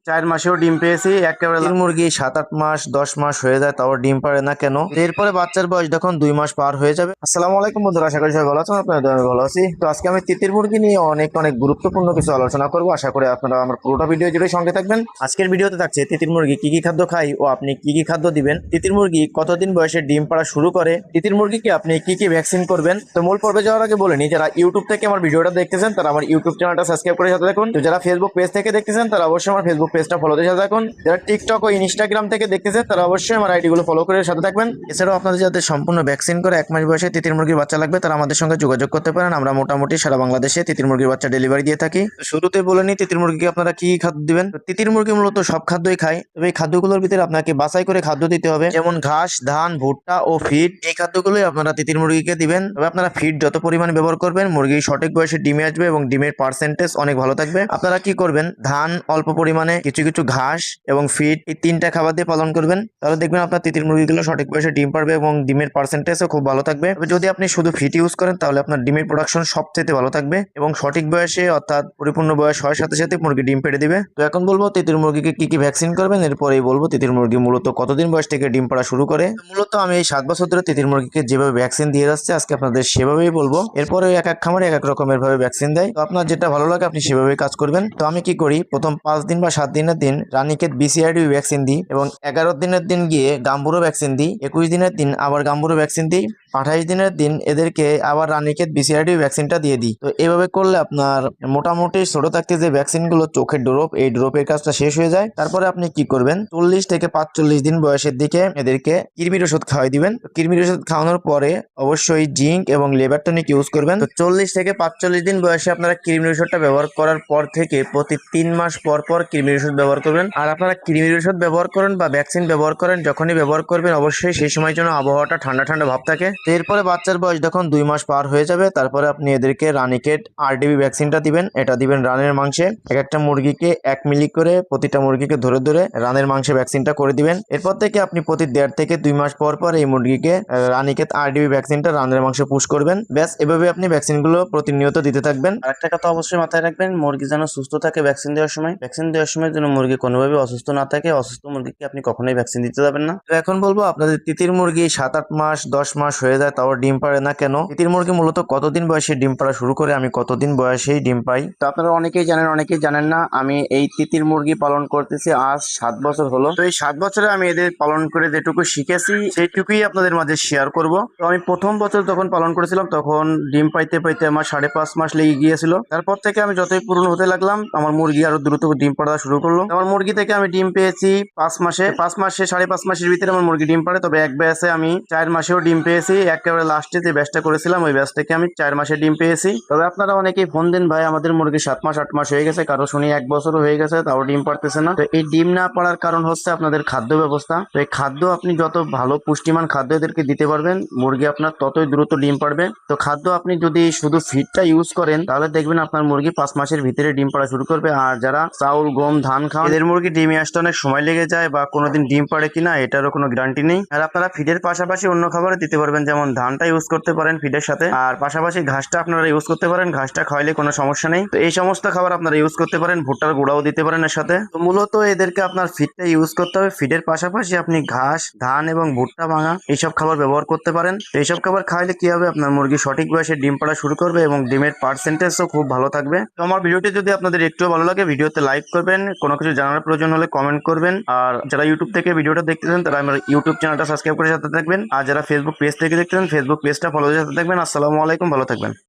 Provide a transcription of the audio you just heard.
4 মাসেও ডিম পেয়েছি একেবারে। মুরগি 7-8 মাস 10 মাস হয়ে যায় তাও ডিম পারে না কেন? এরপরে বাচ্চার বয়স যখন 2 মাস পার হয়ে যাবে। আসসালামু আলাইকুম বন্ধুরা, আশা করি সবাই ভালো আছেন। আপনাদের আমি ভালো আছি। তো আজকে আমি তিতির মুরগি নিয়ে অনেক গুরুত্বপূর্ণ কিছু আলোচনা করবো। আশা করি আপনারা আমার পুরোটা ভিডিও জুড়ে সঙ্গে থাকবেন। আজকের ভিডিওতে থাকছে তিতির মুরগি কি কি খাদ্য খায় ও আপনি কি কি খাদ্য দিবেন, তিতির মুরগি কতদিন বয়সে ডিম পাড়া শুরু করে, তিতির মুরগিকে আপনি কি কি ভ্যাকসিন করবেন। তো মূল পর্বে যাওয়ার আগে বলে নি, যারা ইউটিউব থেকে আমার ভিডিওটা দেখতেছেন তারা আমার ইউটিউব চ্যানেলটা সাবস্ক্রাইব করে সাথে থাকুন। তো যারা ফেসবুক পেজ থেকে দেখতেছেন তারা অবশ্যই আমার ফেসবুক পেজটা ফলো দিয়ে সাথে থাকুন। যারা টিকটক ও ইনস্টাগ্রাম থেকে দেখতেছেন তারা অবশ্যই আমার আইডি গুলো ফলো করে সাথে থাকবেন। এছাড়াও আপনাদের যাদের সম্পূর্ণ ভ্যাকসিন করে 1 মাস বয়সে তিতির মুরগির বাচ্চা লাগবে তারা আমাদের সঙ্গে যোগাযোগ করতে পারেন। আমরা মোটামুটি সারা বাংলাদেশে তিতির মুরগির বাচ্চা ডেলিভারি দিয়ে থাকি। শুরুতে বলে নি তিতির মুরগিকে আপনারা কি খাদ্য দিবেন। তিতির মুরগি মূলত সব খাদ্যই খায়, তবে এই খাদ্যগুলোর ভিতরে আপনাকে বাছাই করে খাদ্য দিতে হবে, যেমন ঘাস, ধান, ভুট্টা ও ফিড। এই খাদ্যগুলোই আপনারা তিতির মুরগিকে দিবেন। তবে আপনারা ফিড যত পরিমাণে ব্যবহার করবেন মুরগি সঠিক বয়সে ডিমে আসবে এবং ডিমের পার্সেন্টেজ অনেক ভালো থাকবে। আপনারা কি করবেন, ধান অল্প পরিমাণে, কিছু কিছু ঘাস এবং ফিড, এই 3টা খাবার দিয়ে পালন করবেন। তাহলে দেখবেন আপনার তিতির মুরগিগুলো সঠিক বয়সে ডিম পারবে এবং ডিমের পার্সেন্টেজও খুব ভালো থাকবে। তবে যদি আপনি শুধু ফিড ইউজ করেন তাহলে আপনার ডিমের প্রোডাকশন সবচেয়ে ভালো থাকবে এবং সঠিক বয়সে অর্থাৎ পরিপূর্ণ বয়স হওয়ার সাথে সাথে মুরগি ডিম পেড়ে দিবে। তো এখন বলবো তিতির মুরগিকে কি কি ভ্যাকসিন করবেন, এরপরেই বলবো তিতির মুরগি মূলত কতদিন বয়স থেকে ডিম পাড়া শুরু করে। মূলত আমি এই 7 বছর ধরে তিতির মুরগিকে যেভাবে ভ্যাকসিন দিয়ে যাচ্ছে আজকে আপনাদের সেভাবেই বলবো। এরপরে এক এক খামারে এক এক রকমের ভাবে ভ্যাকসিন দেয়, তো আপনার যেটা ভালো লাগে আপনি সেভাবেই কাজ করবেন। তো আমি কি করি, প্রথম 5 দিন বা 7 দিনের দিন রানীক্ষেত BCRD ভ্যাকসিন দিই এবং 11 দিনের দিন গিয়ে গাম্বুরো ভ্যাকসিন দিই, 21 দিনের দিন আবার গাম্বুরো ভ্যাকসিন দিই, 28 দিনের দিন এদেরকে আবার রানীক্ষেত BCRD ভ্যাকসিনটা দিয়ে দিই। তো এভাবে করলে আপনার মোটামুটি ছোট থাকতে যে ভ্যাকসিন গুলো চোখের ড্রপ, এই ড্রপের কাজটা শেষ হয়ে যায়। তারপরে আপনি কি করবেন, 40 থেকে 45 দিন বয়সের দিকে এদেরকে কৃমির ওষুধ খাওয়াই দিবেন। কৃমির ওষুধ খাওয়ানোর পরে অবশ্যই জিঙ্ক এবং লেবার টনিক ইউজ করবেন। তো 40 থেকে 45 দিন বয়সে আপনারা কৃমির ওষুধটা ব্যবহার করার পর থেকে প্রতি 3 মাস পর পর কৃমির ওষুধ ব্যবহার করবেন। আর আপনারা কৃমির ওষুধ ব্যবহার করেন বা ভ্যাকসিন ব্যবহার করেন, যখনই ব্যবহার করবেন অবশ্যই সেই সময় যেন আবহাওয়াটা ঠান্ডা ঠান্ডা ভাব থাকে। তো এরপরে বাচ্চার বয়স যখন 2 মাস পার হয়ে যাবে তারপরে আপনি এদেরকে রানীক্ষেত RDB ভ্যাকসিনটা দিবেন। এটা দিবেন রানের মাংসে, এক একটা মুরগিকে 1 মিলি করে প্রতিটা মুরগিকে ধরে ধরে রানের মাংসে ভ্যাকসিনটা করে দিবেন। এরপর থেকে আপনি প্রতি 1.5 থেকে 2 মাস পর পর এই মুরগিকে রানীক্ষেত RDB ভ্যাকসিনটা রানের মাংসে পুশ করবেন। ব্যাস, এভাবে আপনি ভ্যাকসিনগুলো প্রতিনিয়ত দিতে থাকবেন। আর একটা কথা অবশ্যই মাথায় রাখবেন, মুরগি যেন সুস্থ থাকে ভ্যাকসিন দেওয়ার সময়। ভ্যাকসিন দেওয়ার সময় যেন মুরগি কোনোভাবে অসুস্থ না থাকে। অসুস্থ মুরগিকে আপনি কখনোই ভ্যাকসিন দিতে যাবেন না। তো এখন বলবো, আপনাদের তিতির মুরগি 7-8 মাস 10 মাস হয়ে যায় তাও ডিম পারে না কেন? তিতির মুরগি মূলত কতদিন বয়সে ডিম পাড়া শুরু করে, আমি কতদিন বয়সেই ডিম পাই। তো আপনারা অনেকেই জানেন অনেকেই জানেন না, আমি এই তিতির মুরগি পালন করতেছি আজ 7 বছর হলো। তো এই 7 বছরে আমি এদের পালন করে যেটুকু শিখেছি সেইটুকুই আপনাদের মাঝে শেয়ার করব। তো আমি প্রথম বছর যখন পালন করেছিলাম তখন ডিম পাইতে পাইতে আমার 5.5 মাস লেগে গিয়েছিল। তারপর থেকে আমি যতই পুরনো হতে লাগলাম আমার মুরগি আরো দ্রুত ডিম পাড়া শুরু করলো। আমার মুরগি থেকে আমি ডিম পেয়েছি 5 মাসে, 5.5 মাসের ভিতরে আমার মুরগি ডিম পাড়ে। তবে এক ব্যাচে আমি 4 মাসেও ডিম পেয়েছি। একেবারে লাস্টে যে ব্যাচটা করেছিলাম ওই ব্যাচ থেকে আমি 4 মাসে ডিম পেয়েছি। তবে আপনারা অনেকেই ফোন দেন, ভাই আমাদের মুরগি 7 মাস 8 মাস হয়ে গেছে, কারো শুনি 1 বছরও হয়ে গেছে তাও ডিম পারতেছে না। তো এই ডিম না পাড়ার কারণ হচ্ছে আপনাদের খাদ্য ব্যবস্থা। তো এই খাদ্য আপনি যত ভালো পুষ্টিমান খাদ্য এদেরকে দিতে পারবেন মুরগি আপনার ততই দ্রুত ডিম পারবে। তো খাদ্য আপনি যদি শুধু ফিডটা ইউজ করেন তাহলে দেখবেন আপনার মুরগি 5 মাসের ভিতরে ডিম পাড়া শুরু করবে। আর যারা চাউল গম ধান খান এদের মুরগি ডিমে আসতে অনেক সময় লেগে যায় বা কোনোদিন ডিম পাড়ে কিনা এটারও কোনো গ্যারান্টি নেই। আর আপনারা ফিডের পাশাপাশি অন্য খাবারও দিতে পারবেন, যেমন ধানটা ইউজ করতে পারেন ফিডের সাথে, আর পাশাপাশি ঘাসটা আপনারা ইউজ করতে পারেন। ঘাসটা খাওয়াইলে কোনো সমস্যা নেই। তো এই সমস্ত খাবার আপনারা ইউজ করতে পারেন, ভুট্টার গুঁড়াও দিতে পারেন এর সাথে। তো মূলত এদেরকে আপনার ফিডটা ইউজ করতে হবে। ফিডের পাশাপাশি আপনি ঘাস ধান এবং ভুট্টা ভাঙা এইসব খাবার ব্যবহার করতে পারেন। তো এইসব খাবার খাইলে কি হবে, আপনার মুরগি সঠিক বয়সে ডিম পাড়া শুরু করবে এবং ডিমের পার্সেন্টেজও খুব ভালো থাকবে। তো আমার ভিডিওটি যদি আপনাদের একটু ভালো লাগে ভিডিওতে লাইক করবেন, কোনো কিছু জানার প্রয়োজন হলে কমেন্ট করবেন। আর যারা ইউটিউব থেকে ভিডিওটা দেখতেছেন তারা আমার ইউটিউব চ্যানেলটা সাবস্ক্রাইব করে সাথে থাকবেন। আর যারা ফেসবুক পেজ থেকে দেখতেছেন ফেসবুক পেজটা ফলো দিয়ে সাথে থাকবেন। আসসালামু আলাইকুম, ভালো থাকবেন।